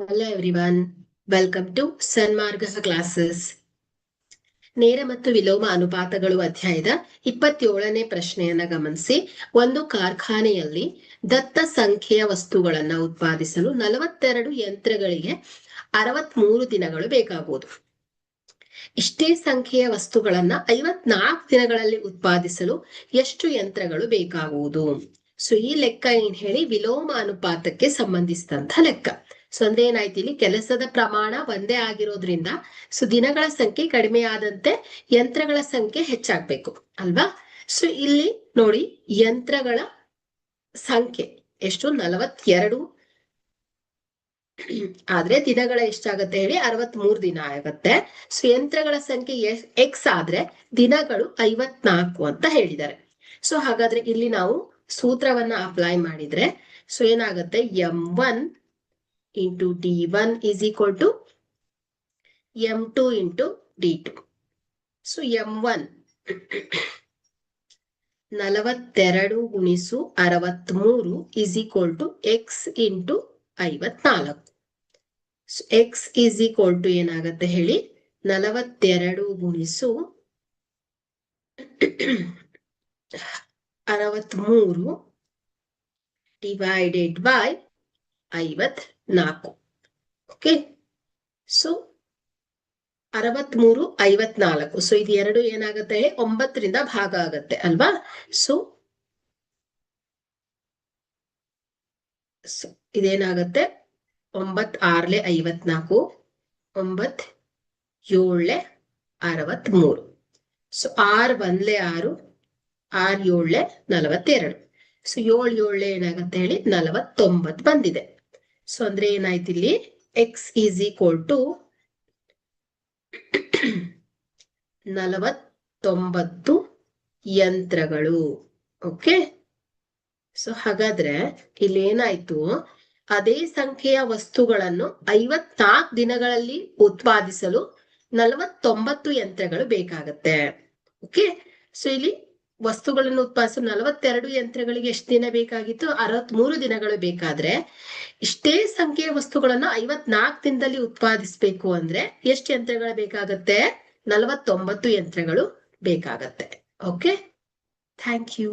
Hello everyone, welcome to Sanmarga classes. ನೇರ ಮತ್ತು ವಿಲೋಮ ಅನುಪಾತಗಳು ಅಧ್ಯಾಯದ 27ನೇ ಪ್ರಶ್ನೆಯನ್ನ ಗಮನಿಸಿ. ಒಂದು ಕಾರ್ಖಾನೆಯಲ್ಲಿ ದತ್ತ ಸಂಖ್ಯೆಯ ವಸ್ತುಗಳನ್ನ ಉತ್ಪಾದಿಸಲು 42 ಯಂತ್ರಗಳಿಗೆ 63 ದಿನಗಳು ಬೇಕಾಗುವುದು. ಇಷ್ಟೇ ಸಂಖ್ಯೆಯ ವಸ್ತುಗಳನ್ನ 54 ದಿನಗಳಲ್ಲಿ ಉತ್ಪಾದಿಸಲು ಎಷ್ಟು ಯಂತ್ರಗಳು ಬೇಕಾಗುವುದು? ಸೊ ಈ ಲೆಕ್ಕ ಏನ್ ಹೇಳಿ ವಿಲೋಮ ಅನುಪಾತಕ್ಕೆ ಸಂಬಂಧಿಸಿದಂತ ಲೆಕ್ಕ. ಸೊ ಅಂದ್ರೆ ಏನಾಯ್ತು, ಇಲ್ಲಿ ಕೆಲಸದ ಪ್ರಮಾಣ ಒಂದೇ ಆಗಿರೋದ್ರಿಂದ ಸೊ ದಿನಗಳ ಸಂಖ್ಯೆ ಕಡಿಮೆ ಆದಂತೆ ಯಂತ್ರಗಳ ಸಂಖ್ಯೆ ಹೆಚ್ಚಾಗ್ಬೇಕು ಅಲ್ವಾ. ಸೊ ಇಲ್ಲಿ ನೋಡಿ, ಯಂತ್ರಗಳ ಸಂಖ್ಯೆ ಎಷ್ಟು? 42 ಆದ್ರೆ ದಿನಗಳ ಎಷ್ಟಾಗತ್ತೆ ಹೇಳಿ? 63 ದಿನ ಆಗತ್ತೆ. ಸೊ ಯಂತ್ರಗಳ ಸಂಖ್ಯೆ ಎಕ್ಸ್ ಆದ್ರೆ ದಿನಗಳು 54 ಅಂತ ಹೇಳಿದ್ದಾರೆ. ಸೊ ಹಾಗಾದ್ರೆ ಇಲ್ಲಿ ನಾವು ಸೂತ್ರವನ್ನ ಅಪ್ಲೈ ಮಾಡಿದ್ರೆ ಸೊ ಏನಾಗುತ್ತೆ, m1 into d1 is equal to m2 into d2. So m1 42 ಗುಣಿಸು 63 is equal to x into 54. So x is equal to ಏನಾಗತ್ತೆ ಹೇಳಿ? 42 ಗುಣಿಸು 63 divided by 54. Okay, so 63 54. So ಇದು ಎರಡು ಏನಾಗುತ್ತೆ? 9ರಿಂದ ಭಾಗ ಆಗತ್ತೆ ಅಲ್ವಾ. ಸೊ ಇದೇನಾಗತ್ತೆ? 9 6 54, 9 7 63. ಸೊ 6 1 6, 6 7 42. ಸೊ 7 7 ಏನಾಗತ್ತೆ ಹೇಳಿ? 49 ಬಂದಿದೆ. ಸೊ ಅಂದ್ರೆ ಏನಾಯ್ತು ಇಲ್ಲಿ? ಎಕ್ಸ್ ಈಸ್ ಈಕ್ವಲ್ ಟು 49 ಯಂತ್ರಗಳು. ಓಕೆ, ಸೊ ಹಾಗಾದ್ರೆ ಇಲ್ಲಿ ಏನಾಯ್ತು, ಅದೇ ಸಂಖ್ಯೆಯ ವಸ್ತುಗಳನ್ನು 54 ದಿನಗಳಲ್ಲಿ ಉತ್ಪಾದಿಸಲು 49 ಯಂತ್ರಗಳು ಬೇಕಾಗತ್ತೆ. ಓಕೆ, ಸೊ ಇಲ್ಲಿ ವಸ್ತುಗಳನ್ನು ಉತ್ಪಾದಿಸಲು 42 ಯಂತ್ರಗಳಿಗೆ ಎಷ್ಟು ದಿನ ಬೇಕಾಗಿತ್ತು? 63 ದಿನಗಳು ಬೇಕಾದ್ರೆ ಇಷ್ಟೇ ಸಂಖ್ಯೆಯ ವಸ್ತುಗಳನ್ನ 54 ದಿನದಲ್ಲಿ ಉತ್ಪಾದಿಸಬೇಕು ಅಂದ್ರೆ ಎಷ್ಟು ಯಂತ್ರಗಳು ಬೇಕಾಗತ್ತೆ? 49 ಯಂತ್ರಗಳು ಬೇಕಾಗತ್ತೆ. Okay, thank you.